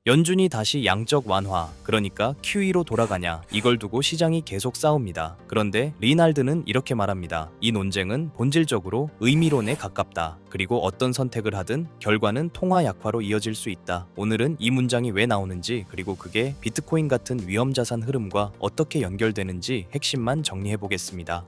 연준이 다시 양적 완화, 그러니까 QE로 돌아가냐, 이걸 두고 시장이 계속 싸웁니다. 그런데 리날드는 이렇게 말합니다. 이 논쟁은 본질적으로 의미론에 가깝다. 그리고 어떤 선택을 하든 결과는 통화 약화로 이어질 수 있다. 오늘은 이 문장이 왜 나오는지, 그리고 그게 비트코인 같은 위험자산 흐름과 어떻게 연결되는지 핵심만 정리해 보겠습니다.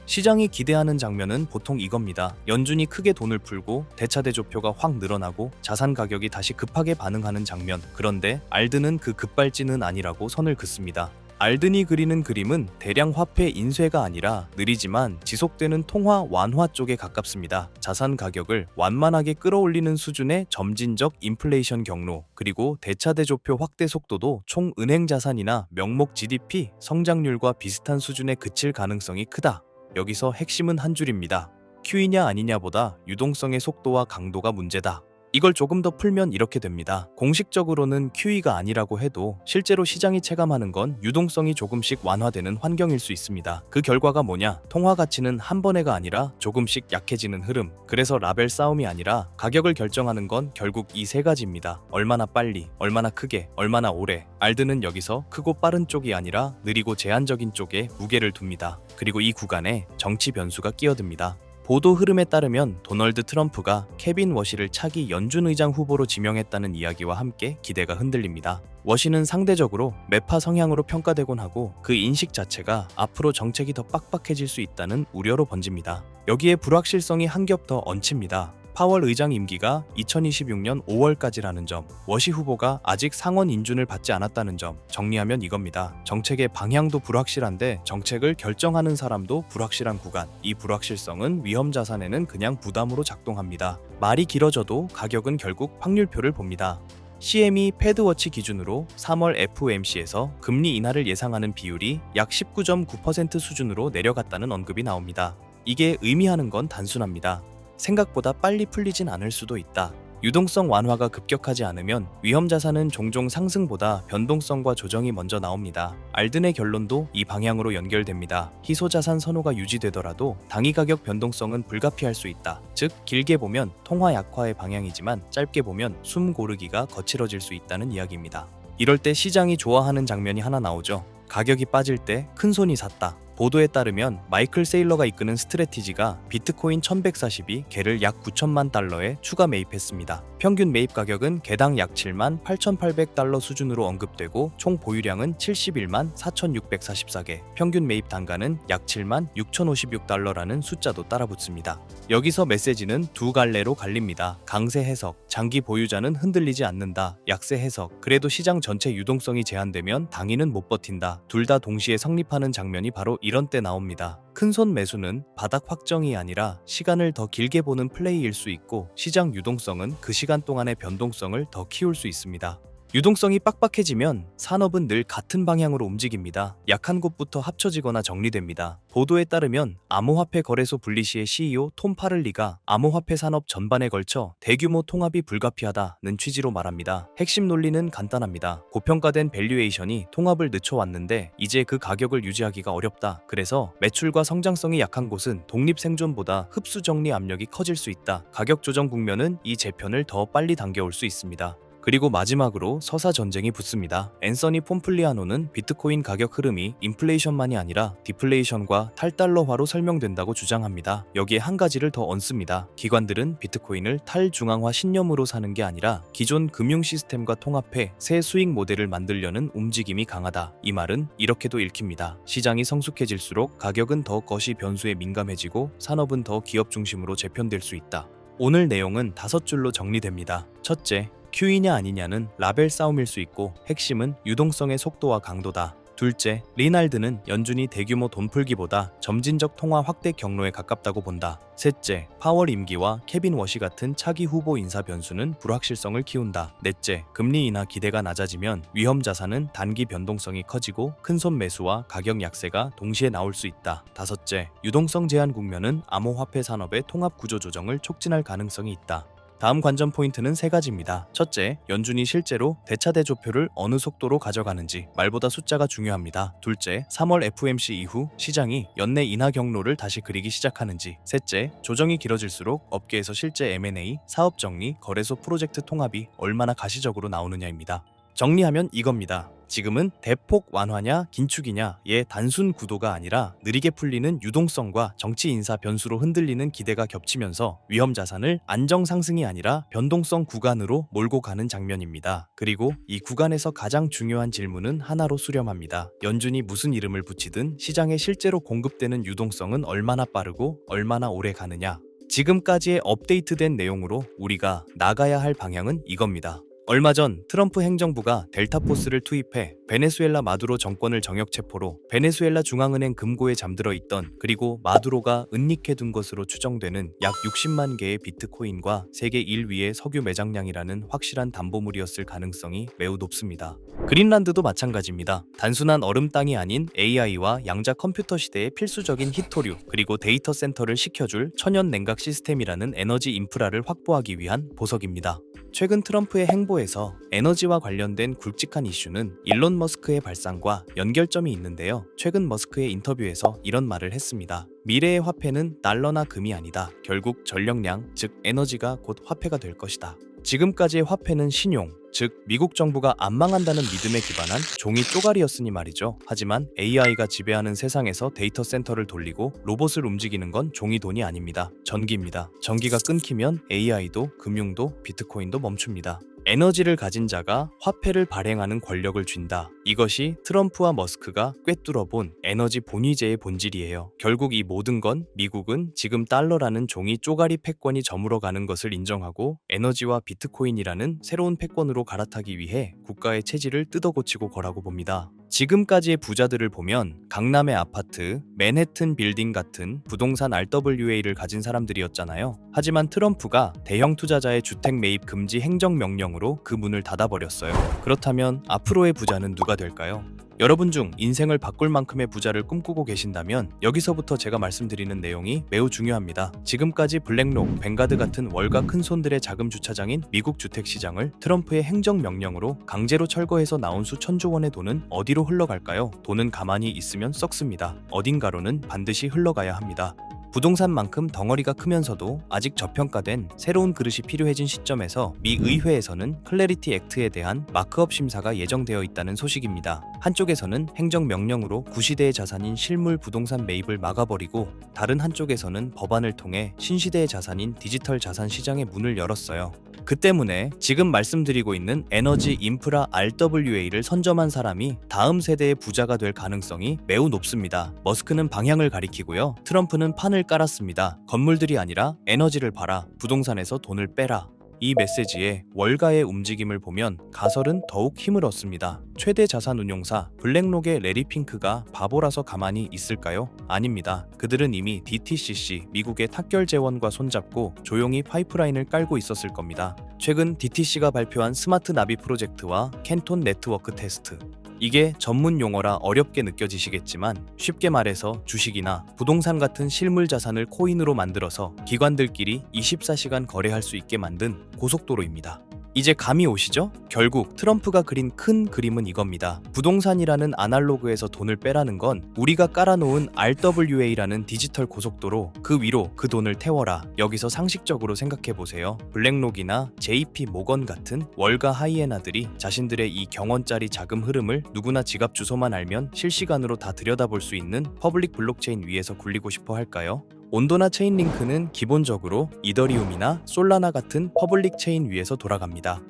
시장이 기대하는 장면은 보통 이겁니다. 연준이 크게 돈을 풀고 대차대조표가 확 늘어나고 자산 가격이 다시 급하게 반응하는 장면. 그런데 알든은 그 급발진은 아니라고 선을 긋습니다. 알든이 그리는 그림은 대량 화폐 인쇄가 아니라 느리지만 지속되는 통화 완화 쪽에 가깝습니다. 자산 가격을 완만하게 끌어올리는 수준의 점진적 인플레이션 경로, 그리고 대차대조표 확대 속도도 총 은행 자산이나 명목 GDP 성장률과 비슷한 수준에 그칠 가능성이 크다. 여기서 핵심은 한 줄입니다. QE냐 아니냐보다 유동성의 속도와 강도가 문제다. 이걸 조금 더 풀면 이렇게 됩니다. 공식적으로는 QE가 아니라고 해도 실제로 시장이 체감하는 건 유동성이 조금씩 완화되는 환경일 수 있습니다. 그 결과가 뭐냐? 통화 가치는 한 번에가 아니라 조금씩 약해지는 흐름. 그래서 라벨 싸움이 아니라 가격을 결정하는 건 결국 이 세 가지입니다. 얼마나 빨리, 얼마나 크게, 얼마나 오래. 알드는 여기서 크고 빠른 쪽이 아니라 느리고 제한적인 쪽에 무게를 둡니다. 그리고 이 구간에 정치 변수가 끼어듭니다. 보도 흐름에 따르면 도널드 트럼프가 케빈 워시를 차기 연준 의장 후보로 지명했다는 이야기와 함께 기대가 흔들립니다. 워시는 상대적으로 매파 성향으로 평가되곤 하고 그 인식 자체가 앞으로 정책이 더 빡빡해질 수 있다는 우려로 번집니다. 여기에 불확실성이 한 겹 더 얹힙니다. 파월 의장 임기가 2026년 5월까지라는 점, 워시 후보가 아직 상원 인준을 받지 않았다는 점, 정리하면 이겁니다. 정책의 방향도 불확실한데 정책을 결정하는 사람도 불확실한 구간. 이 불확실성은 위험 자산에는 그냥 부담으로 작동합니다. 말이 길어져도 가격은 결국 확률표를 봅니다. CME 패드워치 기준으로 3월 FOMC에서 금리 인하를 예상하는 비율이 약 19.9% 수준으로 내려갔다는 언급이 나옵니다. 이게 의미하는 건 단순합니다. 생각보다 빨리 풀리진 않을 수도 있다. 유동성 완화가 급격하지 않으면 위험 자산은 종종 상승보다 변동성과 조정이 먼저 나옵니다. 알든의 결론도 이 방향으로 연결됩니다. 희소 자산 선호가 유지되더라도 당위 가격 변동성은 불가피할 수 있다. 즉, 길게 보면 통화 약화의 방향이지만 짧게 보면 숨 고르기가 거칠어질 수 있다는 이야기입니다. 이럴 때 시장이 좋아하는 장면이 하나 나오죠. 가격이 빠질 때 큰손이 샀다. 보도에 따르면 마이클 세일러가 이끄는 스트래티지가 비트코인 1140이 개를 약 9천만 달러에 추가 매입했습니다. 평균 매입 가격은 개당 약 7만 8,800달러 수준으로 언급되고 총 보유량은 71만 4,644개, 평균 매입 단가는 약 7만 6,056달러라는 숫자도 따라붙습니다. 여기서 메시지는 두 갈래로 갈립니다. 강세 해석, 장기 보유자는 흔들리지 않는다. 약세 해석, 그래도 시장 전체 유동성이 제한되면 당위는 못 버틴다. 둘 다 동시에 성립하는 장면이 바로 이런 때 나옵니다. 큰손 매수는 바닥 확정이 아니라 시간을 더 길게 보는 플레이일 수 있고, 시장 유동성은 그 시간 동안의 변동성을 더 키울 수 있습니다. 유동성이 빡빡해지면 산업은 늘 같은 방향으로 움직입니다. 약한 곳부터 합쳐지거나 정리됩니다. 보도에 따르면 암호화폐 거래소 분리시의 CEO 톰 파를리가 암호화폐 산업 전반에 걸쳐 대규모 통합이 불가피하다는 취지로 말합니다. 핵심 논리는 간단합니다. 고평가된 밸류에이션이 통합을 늦춰왔는데 이제 그 가격을 유지하기가 어렵다. 그래서 매출과 성장성이 약한 곳은 독립 생존보다 흡수 정리 압력이 커질 수 있다. 가격 조정 국면은 이 재편을 더 빨리 당겨올 수 있습니다. 그리고 마지막으로 서사 전쟁이 붙습니다. 앤서니 폼플리아노는 비트코인 가격 흐름이 인플레이션만이 아니라 디플레이션과 탈달러화로 설명된다고 주장합니다. 여기에 한 가지를 더 얹습니다. 기관들은 비트코인을 탈중앙화 신념으로 사는 게 아니라 기존 금융 시스템과 통합해 새 수익 모델을 만들려는 움직임이 강하다. 이 말은 이렇게도 읽힙니다. 시장이 성숙해질수록 가격은 더 거시 변수에 민감해지고 산업은 더 기업 중심으로 재편될 수 있다. 오늘 내용은 5줄로 정리됩니다. 첫째, QE냐 아니냐는 라벨 싸움일 수 있고 핵심은 유동성의 속도와 강도다. 둘째, 리날드는 연준이 대규모 돈풀기보다 점진적 통화 확대 경로에 가깝다고 본다. 셋째, 파월 임기와 케빈 워시 같은 차기 후보 인사 변수는 불확실성을 키운다. 넷째, 금리 인하 기대가 낮아지면 위험 자산은 단기 변동성이 커지고 큰손 매수와 가격 약세가 동시에 나올 수 있다. 다섯째, 유동성 제한 국면은 암호화폐 산업의 통합 구조 조정을 촉진할 가능성이 있다. 다음 관전 포인트는 세 가지입니다. 첫째, 연준이 실제로 대차대조표를 어느 속도로 가져가는지 말보다 숫자가 중요합니다. 둘째, 3월 FOMC 이후 시장이 연내 인하 경로를 다시 그리기 시작하는지. 셋째, 조정이 길어질수록 업계에서 실제 M&A, 사업 정리, 거래소 프로젝트 통합이 얼마나 가시적으로 나오느냐입니다. 정리하면 이겁니다. 지금은 대폭 완화냐 긴축이냐의 단순 구도가 아니라 느리게 풀리는 유동성과 정치 인사 변수로 흔들리는 기대가 겹치면서 위험 자산을 안정 상승이 아니라 변동성 구간으로 몰고 가는 장면입니다. 그리고 이 구간에서 가장 중요한 질문은 하나로 수렴합니다. 연준이 무슨 이름을 붙이든 시장에 실제로 공급되는 유동성은 얼마나 빠르고 얼마나 오래 가느냐. 지금까지의 업데이트된 내용으로 우리가 나가야 할 방향은 이겁니다. 얼마 전 트럼프 행정부가 델타포스를 투입해 베네수엘라 마두로 정권을 정역 체포로 베네수엘라 중앙은행 금고에 잠들어 있던, 그리고 마두로가 은닉해둔 것으로 추정되는 약 60만 개의 비트코인과 세계 1위의 석유 매장량이라는 확실한 담보물이었을 가능성이 매우 높습니다. 그린란드도 마찬가지입니다. 단순한 얼음 땅이 아닌 AI와 양자 컴퓨터 시대의 필수적인 히토류, 그리고 데이터 센터를 식혀줄 천연 냉각 시스템이라는 에너지 인프라를 확보하기 위한 보석입니다. 최근 트럼프의 행보에서 에너지와 관련된 굵직한 이슈는 일론 머스크의 발상과 연결점이 있는데요. 최근 머스크의 인터뷰에서 이런 말을 했습니다. 미래의 화폐는 달러나 금이 아니다. 결국 전력량, 즉 에너지가 곧 화폐가 될 것이다. 지금까지의 화폐는 신용, 즉 미국 정부가 안 망한다는 믿음에 기반한 종이 쪼가리였으니 말이죠. 하지만 AI가 지배하는 세상에서 데이터 센터를 돌리고 로봇을 움직이는 건 종이 돈이 아닙니다. 전기입니다. 전기가 끊기면 AI도, 금융도, 비트코인도 멈춥니다. 에너지를 가진 자가 화폐를 발행하는 권력을 쥔다. 이것이 트럼프와 머스크가 꿰뚫어본 에너지 본위제의 본질이에요. 결국 이 모든 건 미국은 지금 달러라는 종이 쪼가리 패권이 저물어가는 것을 인정하고 에너지와 비트코인이라는 새로운 패권으로 갈아타기 위해 국가의 체질을 뜯어고치고 거라고 봅니다. 지금까지의 부자들을 보면 강남의 아파트, 맨해튼 빌딩 같은 부동산 RWA를 가진 사람들이었잖아요. 하지만 트럼프가 대형 투자자의 주택 매입 금지 행정명령으로 그 문을 닫아버렸어요. 그렇다면 앞으로의 부자는 누가 될까요? 여러분 중 인생을 바꿀 만큼의 부자를 꿈꾸고 계신다면 여기서부터 제가 말씀드리는 내용이 매우 중요합니다. 지금까지 블랙록, 뱅가드 같은 월가 큰손들의 자금 주차장인 미국 주택시장을 트럼프의 행정명령으로 강제로 철거해서 나온 수천조 원의 돈은 어디로 흘러갈까요? 돈은 가만히 있으면 썩습니다. 어딘가로는 반드시 흘러가야 합니다. 부동산만큼 덩어리가 크면서도 아직 저평가된 새로운 그릇이 필요해진 시점에서 미 의회에서는 클래리티 액트에 대한 마크업 심사가 예정되어 있다는 소식입니다. 한쪽에서는 행정명령으로 구시대의 자산인 실물 부동산 매입을 막아버리고, 다른 한쪽에서는 법안을 통해 신시대의 자산인 디지털 자산 시장의 문을 열었어요. 그 때문에 지금 말씀드리고 있는 에너지 인프라 RWA를 선점한 사람이 다음 세대의 부자가 될 가능성이 매우 높습니다. 머스크는 방향을 가리키고요. 트럼프는 판을 깔았습니다. 건물들이 아니라 에너지를 팔아, 부동산에서 돈을 빼라. 이 메시지에 월가의 움직임을 보면 가설은 더욱 힘을 얻습니다. 최대 자산운용사 블랙록의 레리 핑크가 바보라서 가만히 있을까요? 아닙니다. 그들은 이미 DTCC, 미국의 탁결 재원과 손잡고 조용히 파이프라인을 깔고 있었을 겁니다. 최근 DTC가 발표한 스마트 나비 프로젝트와 캔톤 네트워크 테스트. 이게 전문 용어라 어렵게 느껴지시겠지만 쉽게 말해서 주식이나 부동산 같은 실물 자산을 코인으로 만들어서 기관들끼리 24시간 거래할 수 있게 만든 고속도로입니다. 이제 감이 오시죠? 결국 트럼프가 그린 큰 그림은 이겁니다. 부동산이라는 아날로그에서 돈을 빼라는 건 우리가 깔아놓은 RWA라는 디지털 고속도로, 그 위로 그 돈을 태워라. 여기서 상식적으로 생각해보세요. 블랙록이나 JP 모건 같은 월가 하이에나들이 자신들의 이 경원짜리 자금 흐름을 누구나 지갑 주소만 알면 실시간으로 다 들여다볼 수 있는 퍼블릭 블록체인 위에서 굴리고 싶어 할까요? 온도나 체인링크는 기본적으로 이더리움이나 솔라나 같은 퍼블릭 체인 위에서 돌아갑니다.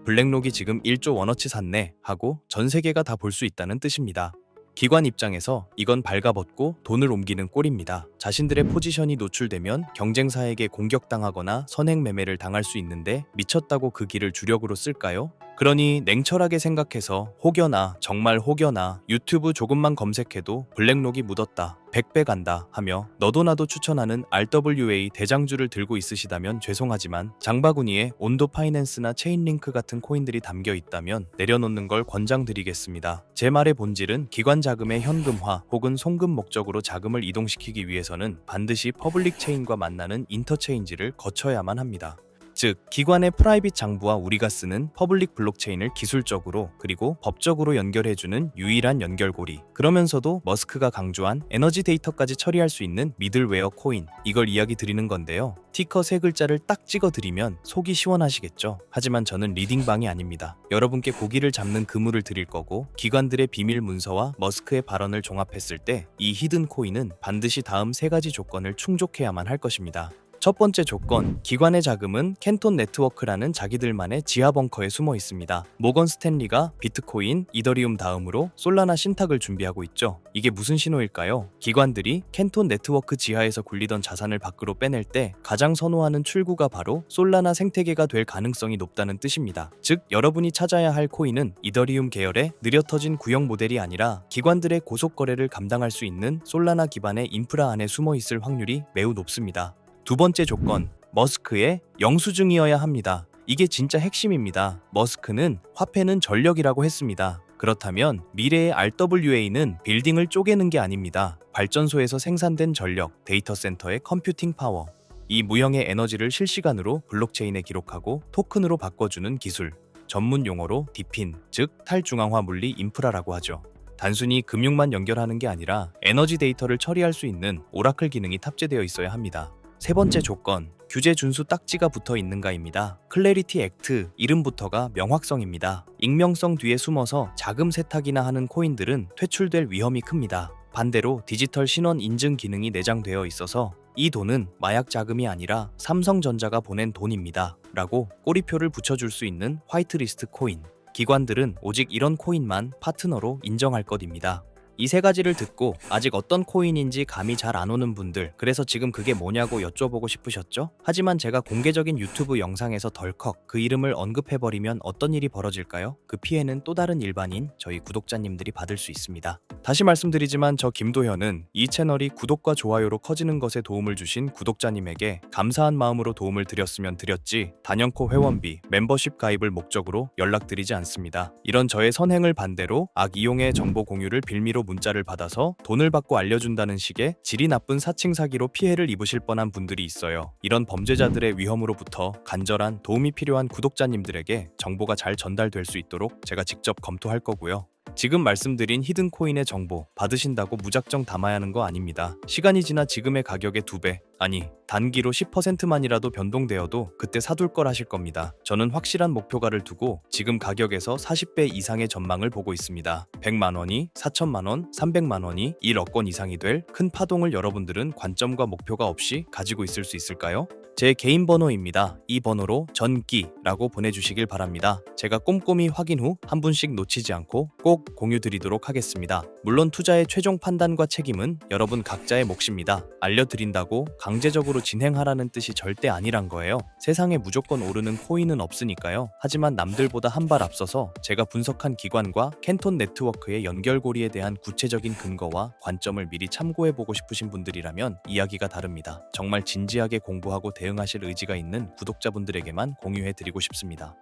블랙록이 지금 1조 원어치 샀네 하고 전 세계가 다 볼 수 있다는 뜻입니다. 기관 입장에서 이건 발가벗고 돈을 옮기는 꼴입니다. 자신들의 포지션이 노출되면 경쟁사에게 공격당하거나 선행매매를 당할 수 있는데 미쳤다고 그 길을 주력으로 쓸까요? 그러니 냉철하게 생각해서 혹여나, 정말 혹여나 유튜브 조금만 검색해도 블랙록이 묻었다, 100배 간다 하며 너도 나도 추천하는 RWA 대장주를 들고 있으시다면 죄송하지만 장바구니에 온도 파이낸스나 체인링크 같은 코인들이 담겨 있다면 내려놓는 걸 권장드리겠습니다. 제 말의 본질은 기관 자금의 현금화 혹은 송금 목적으로 자금을 이동시키기 위해서는 반드시 퍼블릭 체인과 만나는 인터체인지를 거쳐야만 합니다. 즉 기관의 프라이빗 장부와 우리가 쓰는 퍼블릭 블록체인을 기술적으로 그리고 법적으로 연결해주는 유일한 연결고리. 그러면서도 머스크가 강조한 에너지 데이터까지 처리할 수 있는 미들웨어 코인, 이걸 이야기 드리는 건데요. 티커 세 글자를 딱 찍어드리면 속이 시원하시겠죠? 하지만 저는 리딩방이 아닙니다. 여러분께 고기를 잡는 그물을 드릴 거고 기관들의 비밀 문서와 머스크의 발언을 종합했을 때 이 히든 코인은 반드시 다음 세 가지 조건을 충족해야만 할 것입니다. 첫 번째 조건, 기관의 자금은 캔톤 네트워크라는 자기들만의 지하 벙커에 숨어 있습니다. 모건 스탠리가 비트코인, 이더리움 다음으로 솔라나 신탁을 준비하고 있죠. 이게 무슨 신호일까요? 기관들이 캔톤 네트워크 지하에서 굴리던 자산을 밖으로 빼낼 때 가장 선호하는 출구가 바로 솔라나 생태계가 될 가능성이 높다는 뜻입니다. 즉, 여러분이 찾아야 할 코인은 이더리움 계열의 느려 터진 구형 모델이 아니라 기관들의 고속 거래를 감당할 수 있는 솔라나 기반의 인프라 안에 숨어 있을 확률이 매우 높습니다. 두 번째 조건, 머스크의 영수증이어야 합니다. 이게 진짜 핵심입니다. 머스크는 화폐는 전력이라고 했습니다. 그렇다면 미래의 RWA는 빌딩을 쪼개는 게 아닙니다. 발전소에서 생산된 전력, 데이터 센터의 컴퓨팅 파워, 이 무형의 에너지를 실시간으로 블록체인에 기록하고 토큰으로 바꿔주는 기술, 전문 용어로 디핀, 즉 탈중앙화 물리 인프라라고 하죠. 단순히 금융만 연결하는 게 아니라 에너지 데이터를 처리할 수 있는 오라클 기능이 탑재되어 있어야 합니다. 세 번째 조건, 규제 준수 딱지가 붙어 있는가입니다. 클래리티 액트, 이름부터가 명확성입니다. 익명성 뒤에 숨어서 자금 세탁이나 하는 코인들은 퇴출될 위험이 큽니다. 반대로 디지털 신원 인증 기능이 내장되어 있어서 이 돈은 마약 자금이 아니라 삼성전자가 보낸 돈입니다. 라고 꼬리표를 붙여줄 수 있는 화이트리스트 코인. 기관들은 오직 이런 코인만 파트너로 인정할 것입니다. 이 세 가지를 듣고 아직 어떤 코인인지 감이 잘 안 오는 분들, 그래서 지금 그게 뭐냐고 여쭤보고 싶으셨죠? 하지만 제가 공개적인 유튜브 영상에서 덜컥 그 이름을 언급해버리면 어떤 일이 벌어질까요? 그 피해는 또 다른 일반인, 저희 구독자님들이 받을 수 있습니다. 다시 말씀드리지만 저 김도현은 이 채널이 구독과 좋아요로 커지는 것에 도움을 주신 구독자님에게 감사한 마음으로 도움을 드렸으면 드렸지 단연코 회원비, 멤버십 가입을 목적으로 연락드리지 않습니다. 이런 저의 선행을 반대로 악이용의 정보 공유를 빌미로 문자를 받아서 돈을 받고 알려준다는 식의 질이 나쁜 사칭 사기로 피해를 입으실 뻔한 분들이 있어요. 이런 범죄자들의 위험으로부터 간절한 도움이 필요한 구독자님들에게 정보가 잘 전달될 수 있도록 제가 직접 검토할 거고요. 지금 말씀드린 히든 코인의 정보 받으신다고 무작정 담아야 하는 거 아닙니다. 시간이 지나 지금의 가격의 2배, 아니 단기로 10%만이라도 변동되어도 그때 사둘 걸 하실 겁니다. 저는 확실한 목표가를 두고 지금 가격에서 40배 이상의 전망을 보고 있습니다. 100만 원이 4천만 원, 300만 원이 1억 원 이상이 될 큰 파동을 여러분들은 관점과 목표가 없이 가지고 있을 수 있을까요? 제 개인 번호입니다. 이 번호로 전기라고 보내주시길 바랍니다. 제가 꼼꼼히 확인 후 한 분씩 놓치지 않고 꼭 공유드리도록 하겠습니다. 물론 투자의 최종 판단과 책임은 여러분 각자의 몫입니다. 알려드린다고 강제적으로 진행하라는 뜻이 절대 아니란 거예요. 세상에 무조건 오르는 코인은 없으니까요. 하지만 남들보다 한 발 앞서서 제가 분석한 기관과 캔톤 네트워크의 연결고리에 대한 구체적인 근거와 관점을 미리 참고해보고 싶으신 분들이라면 이야기가 다릅니다. 정말 진지하게 공부하고 대응하실 의지가 있는 구독자분들에게만 공유해드리고 싶습니다.